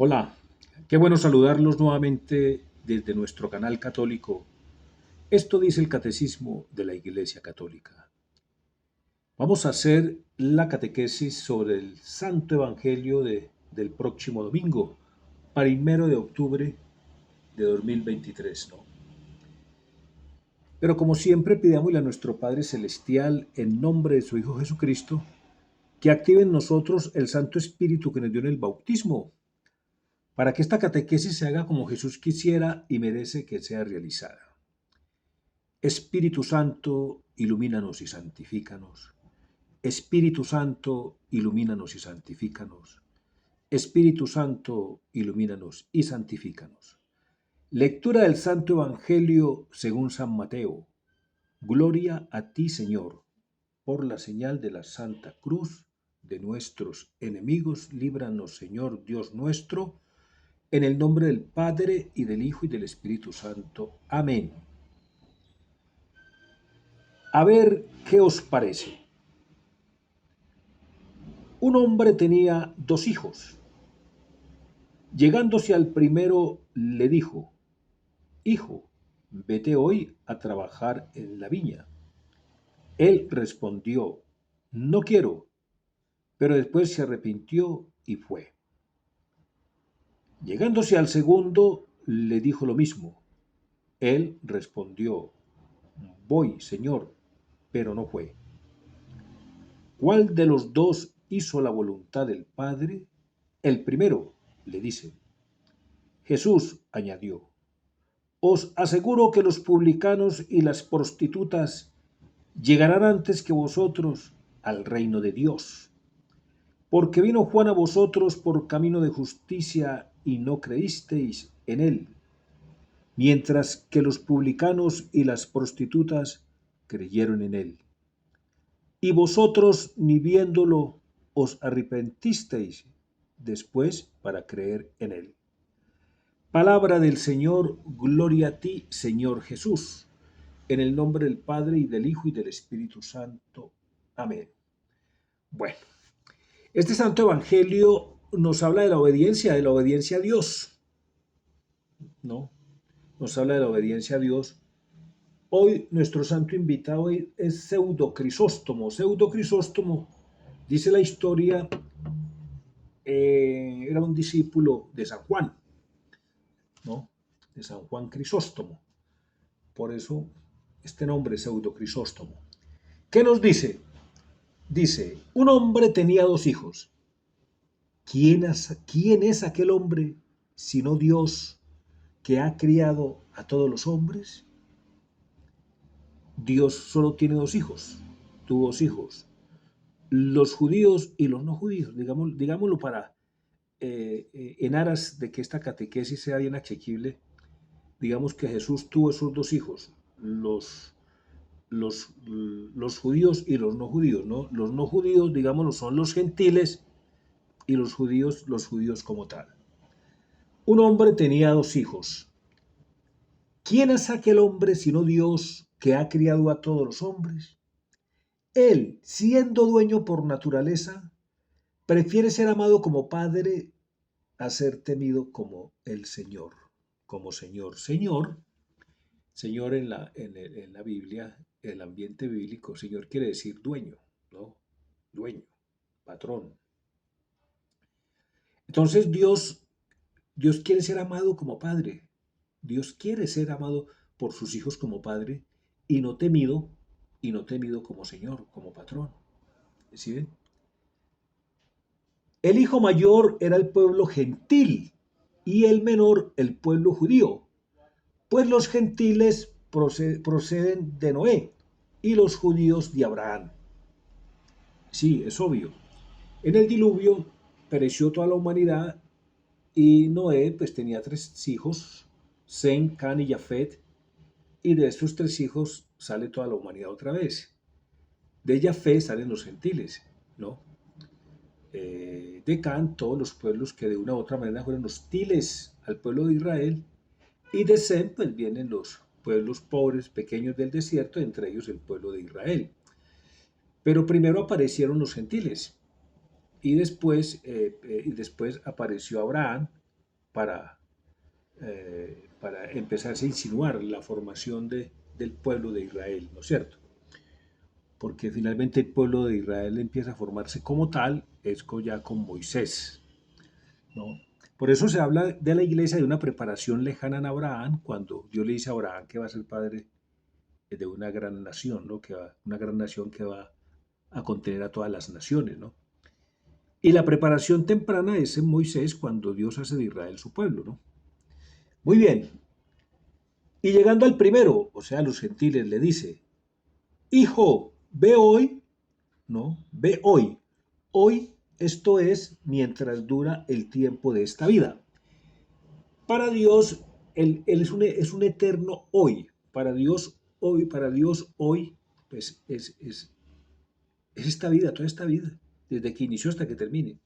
Hola, qué bueno saludarlos nuevamente desde nuestro canal católico. Esto dice el Catecismo de la Iglesia Católica. Vamos a hacer la catequesis sobre el Santo Evangelio del próximo domingo, primero de octubre de 2023, ¿no? Pero como siempre, pidámosle a nuestro Padre Celestial, en nombre de su Hijo Jesucristo, que active en nosotros el Santo Espíritu que nos dio en el bautismo, para que esta catequesis se haga como Jesús quisiera y merece que sea realizada. Espíritu Santo, ilumínanos y santifícanos. Espíritu Santo, ilumínanos y santifícanos. Espíritu Santo, ilumínanos y santifícanos. Lectura del Santo Evangelio según San Mateo. Gloria a ti, Señor. Por la señal de la Santa Cruz de nuestros enemigos, líbranos, Señor Dios nuestro, en el nombre del Padre, y del Hijo, y del Espíritu Santo. Amén. A ver, ¿qué os parece? Un hombre tenía dos hijos. Llegándose al primero, le dijo: Hijo, vete hoy a trabajar en la viña. Él respondió: No quiero, pero después se arrepintió y fue. Llegándose al segundo, le dijo lo mismo. Él respondió: Voy, Señor, pero no fue. ¿Cuál de los dos hizo la voluntad del Padre? El primero, le dice. Jesús añadió: Os aseguro que los publicanos y las prostitutas llegarán antes que vosotros al reino de Dios. Porque vino Juan a vosotros por camino de justicia y no creísteis en él, mientras que los publicanos y las prostitutas creyeron en él. Y vosotros, ni viéndolo, os arrepentisteis después para creer en él. Palabra del Señor, gloria a ti, Señor Jesús. En el nombre del Padre, y del Hijo, y del Espíritu Santo. Amén. Bueno, este Santo Evangelio nos habla de la obediencia a Dios, ¿no? Nos habla de la obediencia a Dios. Hoy nuestro santo invitado es Pseudo Crisóstomo. Pseudo Crisóstomo, dice la historia, era un discípulo de San Juan, ¿no? De San Juan Crisóstomo. Por eso este nombre, Pseudo Crisóstomo. ¿Qué nos dice? Dice: un hombre tenía dos hijos. ¿Quién es aquel hombre sino Dios, que ha criado a todos los hombres? Dios solo tiene dos hijos, tuvo dos hijos, los judíos y los no judíos, digámoslo para, en aras de que esta catequesis sea bien asequible. Digamos que Jesús tuvo esos dos hijos, los judíos y los no judíos, ¿no? Los no judíos, digámoslo, son los gentiles, y los judíos como tal. Un hombre tenía dos hijos. ¿Quién es aquel hombre sino Dios, que ha criado a todos los hombres? Él, siendo dueño por naturaleza, prefiere ser amado como Padre a ser temido como el Señor, como Señor. Señor en la Biblia, en el ambiente bíblico, Señor quiere decir dueño, ¿no? Dueño, patrón. Entonces Dios quiere ser amado como Padre. Dios quiere ser amado por sus hijos como Padre, y no temido, como Señor, como patrón. ¿Sí ven? El hijo mayor era el pueblo gentil y el menor el pueblo judío, pues los gentiles proceden de Noé y los judíos de Abraham. Sí, es obvio. En el diluvio pereció toda la humanidad, y Noé pues tenía tres hijos, Sem, Can y Jafet, y de estos tres hijos sale toda la humanidad otra vez. De Jafet salen los gentiles, ¿no? De Can, todos los pueblos que de una u otra manera fueron hostiles al pueblo de Israel, y de Sem pues vienen los pueblos pobres, pequeños del desierto, entre ellos el pueblo de Israel. Pero primero aparecieron los gentiles, y después apareció Abraham, para empezarse a insinuar la formación del pueblo de Israel, ¿no es cierto? Porque finalmente el pueblo de Israel empieza a formarse como tal, es ya con Moisés, ¿no? Por eso se habla de la iglesia de una preparación lejana en Abraham, cuando Dios le dice a Abraham que va a ser padre de una gran nación, ¿no? Una gran nación que va a contener a todas las naciones, ¿no? Y la preparación temprana es en Moisés cuando Dios hace de Israel su pueblo, ¿no? Muy bien. Y llegando al primero, o sea, a los gentiles, le dice, hijo, ve hoy, ¿no? Ve hoy. Hoy, esto es mientras dura el tiempo de esta vida. Para Dios, él es un eterno hoy. Para Dios hoy, pues es esta vida, toda esta vida, desde que inició hasta que termine.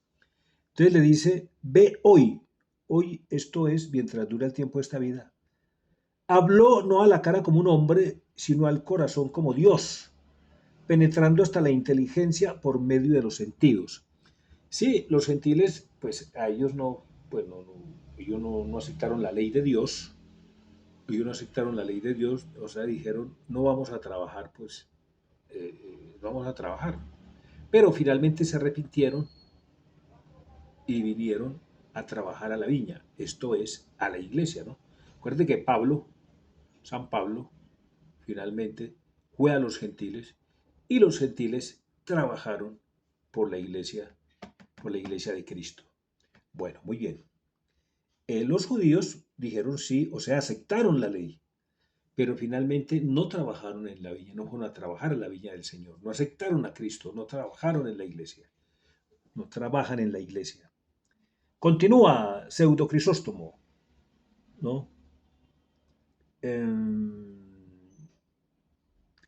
Entonces le dice, ve hoy. Hoy, esto es mientras dura el tiempo de esta vida. Habló no a la cara como un hombre, sino al corazón como Dios, penetrando hasta la inteligencia por medio de los sentidos. Sí, los gentiles, pues a ellos no, pues ellos no aceptaron la ley de Dios, ellos no aceptaron la ley de Dios, o sea, dijeron, no vamos a trabajar, pues vamos a trabajar. Pero finalmente se arrepintieron y vinieron a trabajar a la viña, esto es, a la iglesia, ¿no? Acuérdense que San Pablo, finalmente fue a los gentiles y los gentiles trabajaron por la iglesia de Cristo. Bueno, muy bien. Los judíos dijeron sí, o sea, aceptaron la ley, pero finalmente no trabajaron en la viña, no fueron a trabajar en la viña del Señor, no aceptaron a Cristo, no trabajaron en la iglesia, no trabajan en la iglesia. Continúa Pseudo Crisóstomo, ¿no?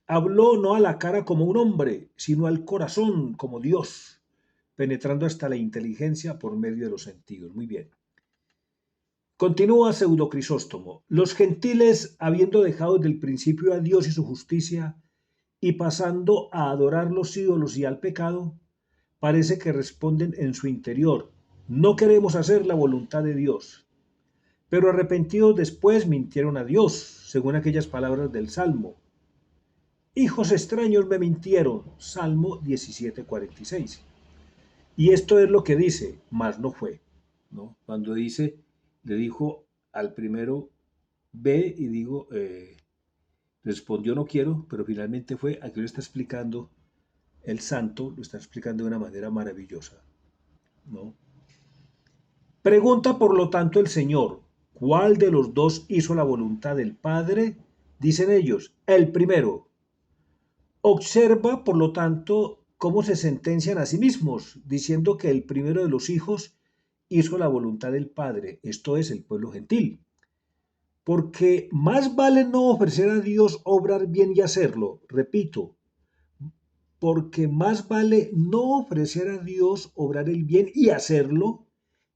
Habló no a la cara como un hombre, sino al corazón como Dios, penetrando hasta la inteligencia por medio de los sentidos. Muy bien. Continúa Pseudo Crisóstomo. Los gentiles, habiendo dejado desde el principio a Dios y su justicia, y pasando a adorar los ídolos y al pecado, parece que responden en su interior, no queremos hacer la voluntad de Dios. Pero arrepentidos después mintieron a Dios, según aquellas palabras del Salmo. Hijos extraños me mintieron, Salmo 17:46. Y esto es lo que dice, mas no fue, ¿no? Cuando dice, le dijo al primero, ve y digo, respondió no quiero, pero finalmente fue, aquí lo está explicando el santo, lo está explicando de una manera maravillosa, ¿no? Pregunta por lo tanto el Señor, ¿cuál de los dos hizo la voluntad del Padre? Dicen ellos, el primero. Observa, por lo tanto, cómo se sentencian a sí mismos, diciendo que el primero de los hijos hizo la voluntad del Padre, esto es el pueblo gentil. Porque más vale no ofrecer a Dios obrar bien y hacerlo, repito, porque más vale no ofrecer a Dios obrar el bien y hacerlo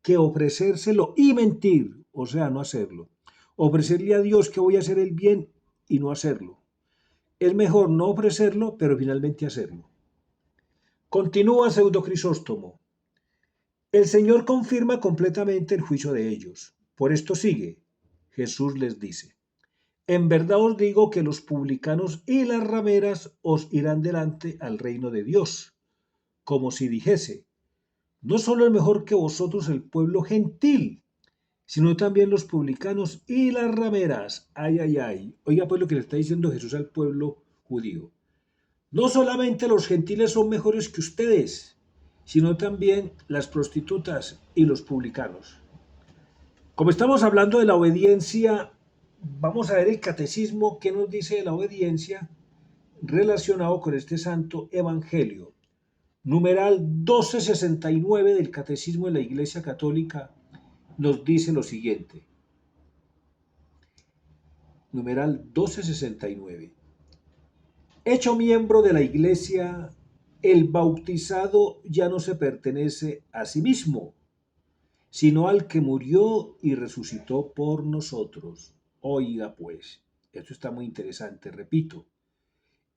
que ofrecérselo y mentir, o sea, no hacerlo. Ofrecerle a Dios que voy a hacer el bien y no hacerlo. Es mejor no ofrecerlo, pero finalmente hacerlo. Continúa Pseudo Crisóstomo. El Señor confirma completamente el juicio de ellos. Por esto sigue. Jesús les dice, en verdad os digo que los publicanos y las rameras os irán delante al reino de Dios, como si dijese, no solo es mejor que vosotros el pueblo gentil, sino también los publicanos y las rameras. Ay, ay, ay. Oiga pues lo que le está diciendo Jesús al pueblo judío. No solamente los gentiles son mejores que ustedes, sino también las prostitutas y los publicanos. Como estamos hablando de la obediencia, vamos a ver el catecismo que nos dice de la obediencia relacionado con este santo evangelio. Numeral 1269 del catecismo de la Iglesia Católica nos dice lo siguiente. Numeral 1269. Hecho miembro de la Iglesia, el bautizado ya no se pertenece a sí mismo, sino al que murió y resucitó por nosotros. Oiga pues, esto está muy interesante, repito.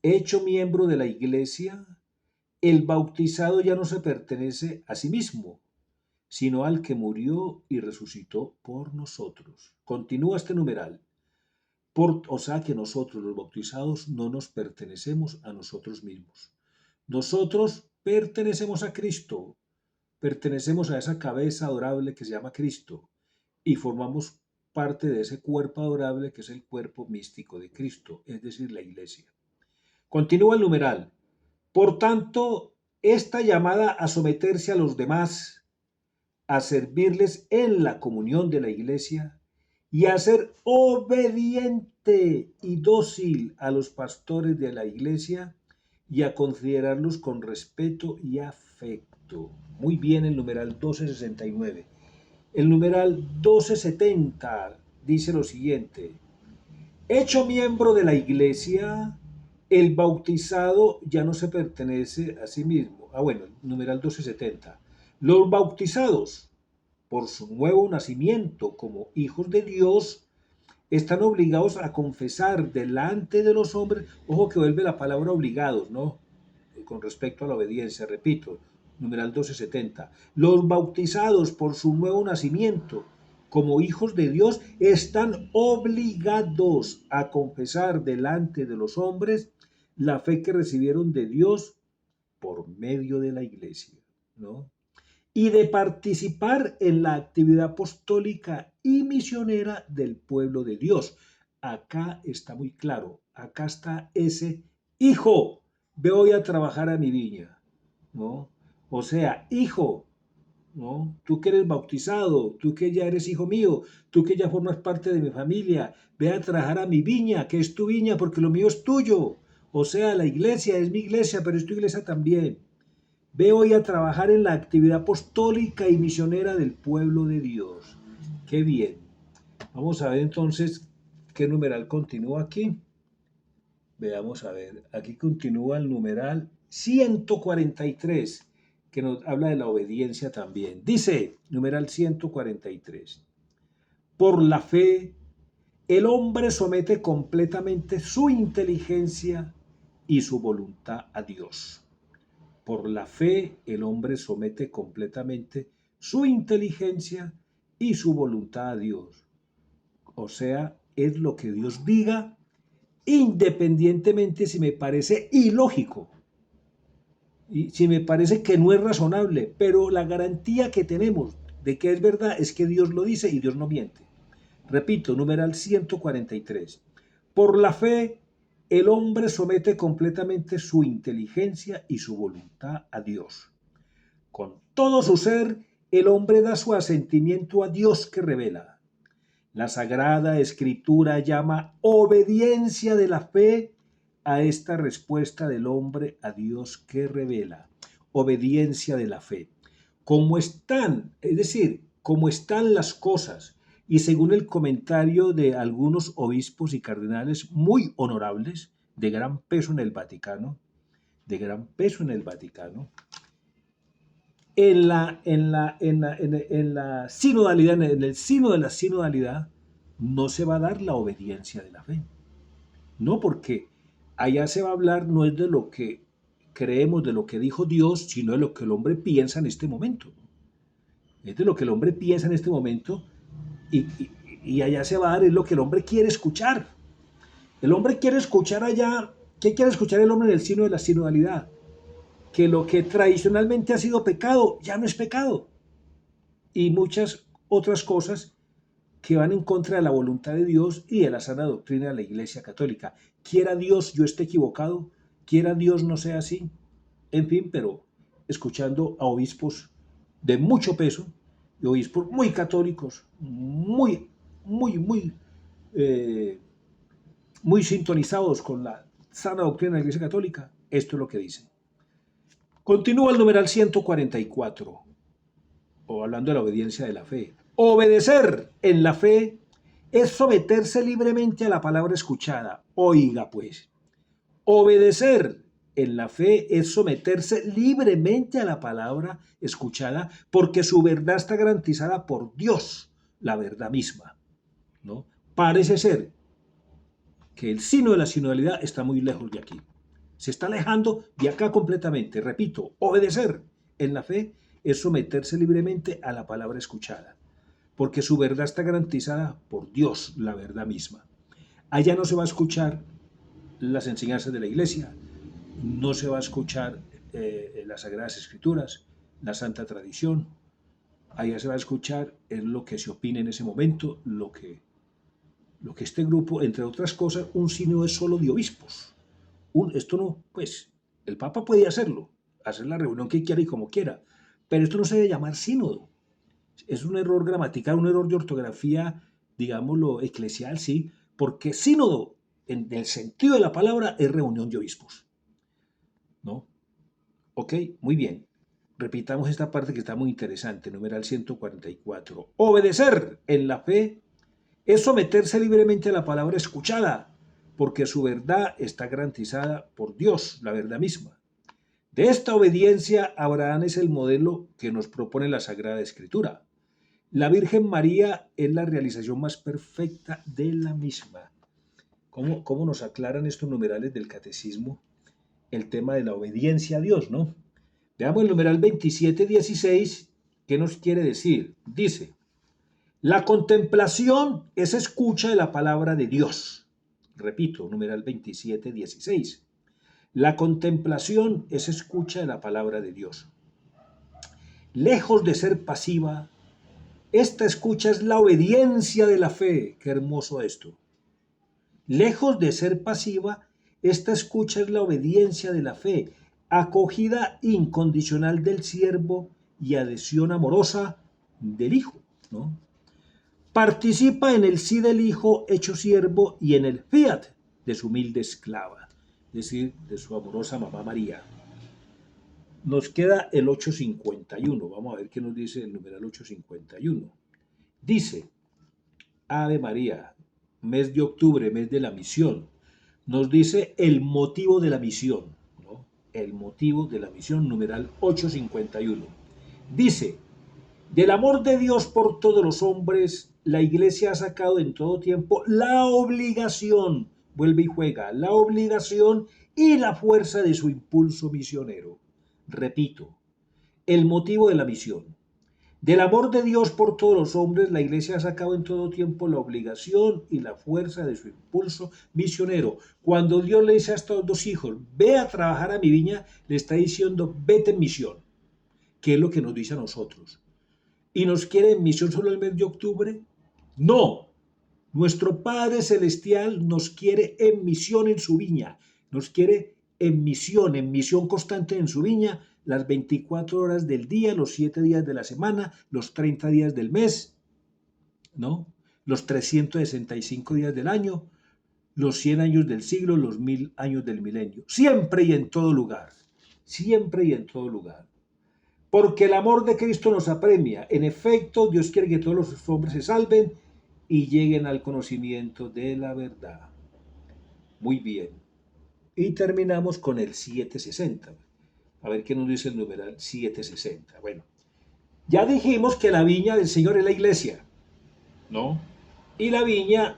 Hecho miembro de la Iglesia, el bautizado ya no se pertenece a sí mismo, sino al que murió y resucitó por nosotros. Continúa este numeral. O sea que nosotros los bautizados no nos pertenecemos a nosotros mismos. Nosotros pertenecemos a Cristo, pertenecemos a esa cabeza adorable que se llama Cristo y formamos parte de ese cuerpo adorable que es el cuerpo místico de Cristo, es decir, la iglesia. Continúa el numeral. Por tanto, esta llamada a someterse a los demás, a servirles en la comunión de la iglesia y a ser obediente y dócil a los pastores de la iglesia y a considerarlos con respeto y afecto. Muy bien, el numeral 1269. El numeral 1270 dice lo siguiente. Hecho miembro de la iglesia, el bautizado ya no se pertenece a sí mismo. Bueno, numeral 1270. Los bautizados, por su nuevo nacimiento como hijos de Dios, están obligados a confesar delante de los hombres. Ojo que vuelve la palabra obligados, ¿no? Con respecto a la obediencia, repito, numeral 1270. Los bautizados por su nuevo nacimiento como hijos de Dios están obligados a confesar delante de los hombres la fe que recibieron de Dios por medio de la iglesia, ¿no? Y de participar en la actividad apostólica y misionera del pueblo de Dios. Acá está muy claro, acá está ese hijo, voy a trabajar a mi viña, ¿no? O sea, hijo, ¿no? Tú que eres bautizado, tú que ya eres hijo mío, tú que ya formas parte de mi familia, ve a trabajar a mi viña, que es tu viña, porque lo mío es tuyo. O sea, la iglesia es mi iglesia, pero es tu iglesia también. Ve hoy a trabajar en la actividad apostólica y misionera del pueblo de Dios. Qué bien. Vamos a ver entonces qué numeral continúa aquí. Veamos a ver. Aquí continúa el numeral 143, que nos habla de la obediencia también. Dice, numeral 143. Por la fe, el hombre somete completamente su inteligencia y su voluntad a Dios. Por la fe, el hombre somete completamente su inteligencia y su voluntad a Dios. O sea, es lo que Dios diga, independientemente si me parece ilógico y si me parece que no es razonable, pero la garantía que tenemos de que es verdad es que Dios lo dice y Dios no miente. Repito, numeral 143. Por la fe, el hombre somete completamente su inteligencia y su voluntad a Dios. Con todo su ser, el hombre da su asentimiento a Dios que revela. La Sagrada Escritura llama obediencia de la fe a esta respuesta del hombre a Dios que revela. Obediencia de la fe. Como están, es decir, como están las cosas, y según el comentario de algunos obispos y cardenales muy honorables, de gran peso en el Vaticano, en la sinodalidad, en el sino de la sinodalidad, no se va a dar la obediencia de la fe. No, porque allá se va a hablar no es de lo que creemos, de lo que dijo Dios, sino de lo que el hombre piensa en este momento. Es de lo que el hombre piensa en este momento y allá se va a dar es lo que el hombre quiere escuchar. El hombre quiere escuchar allá, ¿qué quiere escuchar el hombre en el sino de la sinodalidad? Que lo que tradicionalmente ha sido pecado ya no es pecado. Y muchas otras cosas que van en contra de la voluntad de Dios y de la sana doctrina de la Iglesia Católica. Quiera Dios yo esté equivocado, quiera Dios no sea así. En fin, pero escuchando a obispos de mucho peso, y obispos muy católicos, muy sintonizados con la sana doctrina de la Iglesia Católica, esto es lo que dice. Continúa el numeral 144, o hablando de la obediencia de la fe. Obedecer en la fe es someterse libremente a la palabra escuchada. Oiga pues, obedecer en la fe es someterse libremente a la palabra escuchada porque su verdad está garantizada por Dios, la verdad misma, ¿no? Parece ser que el sino de la sinodalidad está muy lejos de aquí. Se está alejando de acá completamente. Repito, obedecer en la fe es someterse libremente a la palabra escuchada, porque su verdad está garantizada por Dios, la verdad misma. Allá no se va a escuchar las enseñanzas de la iglesia, no se va a escuchar las Sagradas Escrituras, la Santa Tradición. Allá se va a escuchar es lo que se opine en ese momento, lo que este grupo, entre otras cosas, un sínodo es solo de obispos. Esto no, pues, el Papa puede hacerlo, hacer la reunión que quiera y como quiera, pero esto no se debe llamar sínodo. Es un error gramatical, un error de ortografía, digámoslo, eclesial, sí, porque sínodo, en el sentido de la palabra, es reunión de obispos, ¿no? Ok, muy bien. Repitamos esta parte que está muy interesante, numeral 144. Obedecer en la fe es someterse libremente a la palabra escuchada, porque su verdad está garantizada por Dios, la verdad misma. De esta obediencia, Abraham es el modelo que nos propone la Sagrada Escritura. La Virgen María es la realización más perfecta de la misma. ¿Cómo nos aclaran estos numerales del catecismo el tema de la obediencia a Dios, ¿no? Veamos el numeral 2716, ¿qué nos quiere decir? Dice, la contemplación es escucha de la palabra de Dios. Repito, numeral 2716. La contemplación es escucha de la palabra de Dios. Lejos de ser pasiva, esta escucha es la obediencia de la fe. Qué hermoso esto. Lejos de ser pasiva, esta escucha es la obediencia de la fe, acogida incondicional del siervo y adhesión amorosa del Hijo, ¿no? Participa en el sí del Hijo hecho siervo y en el fiat de su humilde esclava, es decir, de su amorosa mamá María. Nos queda el 851, vamos a ver qué nos dice el numeral 851. Dice, Ave María, mes de octubre, mes de la misión, nos dice el motivo de la misión, ¿no? El motivo de la misión, numeral 851. Dice, del amor de Dios por todos los hombres, la Iglesia ha sacado en todo tiempo la obligación, vuelve y juega, la obligación y la fuerza de su impulso misionero. Repito, el motivo de la misión. Del amor de Dios por todos los hombres, la Iglesia ha sacado en todo tiempo la obligación y la fuerza de su impulso misionero. Cuando Dios le dice a estos dos hijos, ve a trabajar a mi viña, le está diciendo, vete en misión, que es lo que nos dice a nosotros. ¿Y nos quiere en misión solo el mes de octubre? No. Nuestro Padre Celestial nos quiere en misión en su viña. Nos quiere en misión constante en su viña, las 24 horas del día, los 7 días de la semana, los 30 días del mes, ¿no? Los 365 días del año, los 100 años del siglo, los 1000 años del milenio. Siempre y en todo lugar. Siempre y en todo lugar. Porque el amor de Cristo nos apremia. En efecto, Dios quiere que todos los hombres se salven y lleguen al conocimiento de la verdad. Muy bien. Y terminamos con el 760. A ver qué nos dice el numeral 760. Bueno, ya dijimos que la viña del Señor es la iglesia, ¿no? Y la viña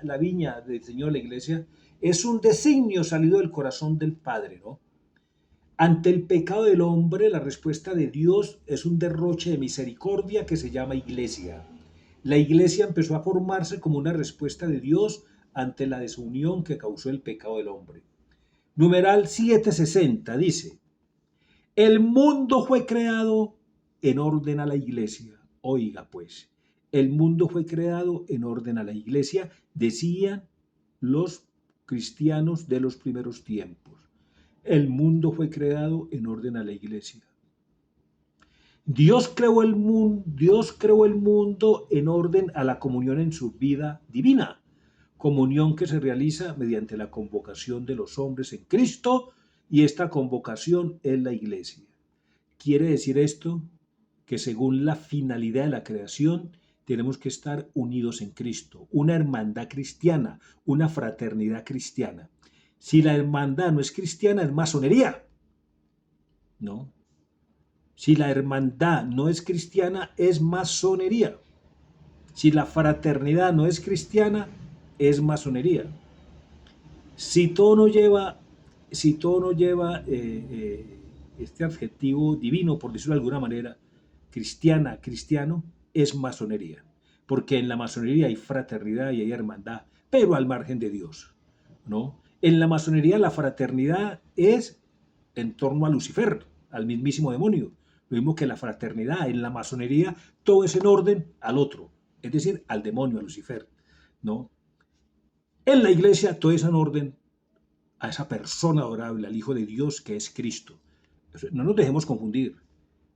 la viña del Señor, la iglesia, es un designio salido del corazón del Padre, ¿no? Ante el pecado del hombre, la respuesta de Dios es un derroche de misericordia que se llama iglesia. La iglesia empezó a formarse como una respuesta de Dios ante la desunión que causó el pecado del hombre. Numeral 760 dice, el mundo fue creado en orden a la iglesia. Oiga pues, el mundo fue creado en orden a la iglesia, decían los cristianos de los primeros tiempos. El mundo fue creado en orden a la iglesia. Dios creó el mundo en orden a la comunión en su vida divina, comunión que se realiza mediante la convocación de los hombres en Cristo, y esta convocación es la iglesia. ¿Quiere decir esto? Que según la finalidad de la creación, tenemos que estar unidos en Cristo, una hermandad cristiana, una fraternidad cristiana. Si la hermandad no es cristiana, es masonería, ¿no? Si la hermandad no es cristiana, es masonería. Si la fraternidad no es cristiana, es masonería. Si todo no lleva este adjetivo divino, por decirlo de alguna manera, cristiana, cristiano, es masonería. Porque en la masonería hay fraternidad y hay hermandad, pero al margen de Dios, ¿no? En la masonería la fraternidad es en torno a Lucifer, al mismísimo demonio. Lo mismo que la fraternidad, en la masonería todo es en orden al otro, es decir, al demonio, a Lucifer, ¿no? En la iglesia todo es en orden a esa persona adorable, al Hijo de Dios que es Cristo. No nos dejemos confundir,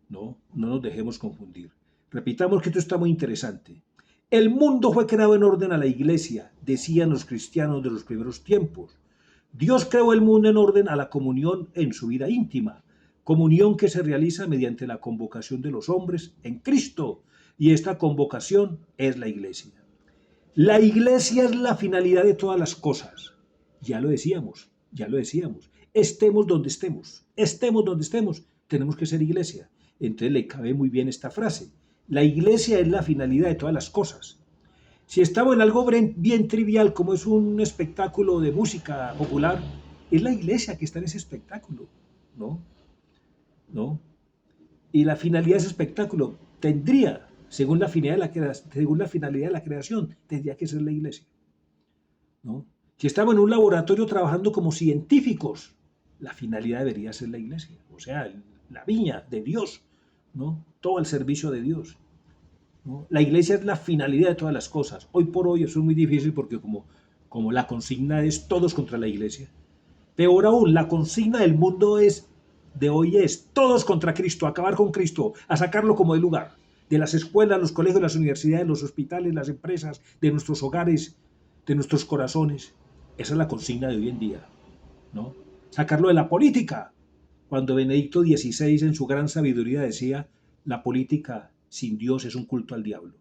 no nos dejemos confundir. Repitamos que esto está muy interesante. El mundo fue creado en orden a la iglesia, decían los cristianos de los primeros tiempos. Dios creó el mundo en orden a la comunión en su vida íntima, comunión que se realiza mediante la convocación de los hombres en Cristo, y esta convocación es la iglesia. La iglesia es la finalidad de todas las cosas. Ya lo decíamos, ya lo decíamos. Estemos donde estemos, tenemos que ser iglesia. Entonces le cabe muy bien esta frase. La iglesia es la finalidad de todas las cosas. Si estamos en algo bien trivial, como es un espectáculo de música popular, es la iglesia que está en ese espectáculo, ¿no? ¿No? Y la finalidad de ese espectáculo tendría, según la finalidad de la creación, tendría que ser la iglesia, ¿no? Si estamos en un laboratorio trabajando como científicos, la finalidad debería ser la iglesia, o sea, la viña de Dios, ¿no? Todo al servicio de Dios, ¿no? La iglesia es la finalidad de todas las cosas. Hoy por hoy eso es muy difícil porque como la consigna es todos contra la iglesia. Peor aún, la consigna del mundo de hoy es todos contra Cristo, acabar con Cristo, a sacarlo como de lugar. De las escuelas, los colegios, las universidades, los hospitales, las empresas, de nuestros hogares, de nuestros corazones. Esa es la consigna de hoy en día, ¿no? Sacarlo de la política. Cuando Benedicto XVI en su gran sabiduría decía, la política sin Dios es un culto al diablo.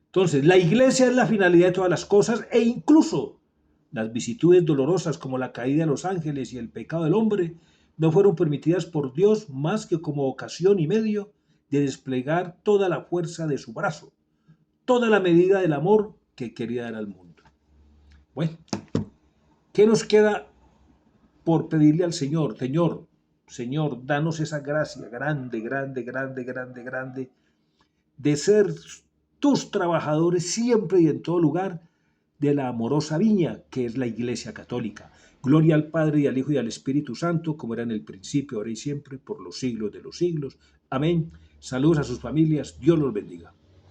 Entonces, la iglesia es la finalidad de todas las cosas e incluso las vicisitudes dolorosas como la caída de los ángeles y el pecado del hombre no fueron permitidas por Dios más que como ocasión y medio de desplegar toda la fuerza de su brazo, toda la medida del amor que quería dar al mundo. Bueno, ¿qué nos queda por pedirle al Señor? Señor, danos esa gracia grande, grande, grande, grande, grande, de ser tus trabajadores siempre y en todo lugar de la amorosa viña que es la Iglesia Católica. Gloria al Padre y al Hijo y al Espíritu Santo, como era en el principio, ahora y siempre, por los siglos de los siglos. Amén. Saludos a sus familias. Dios los bendiga.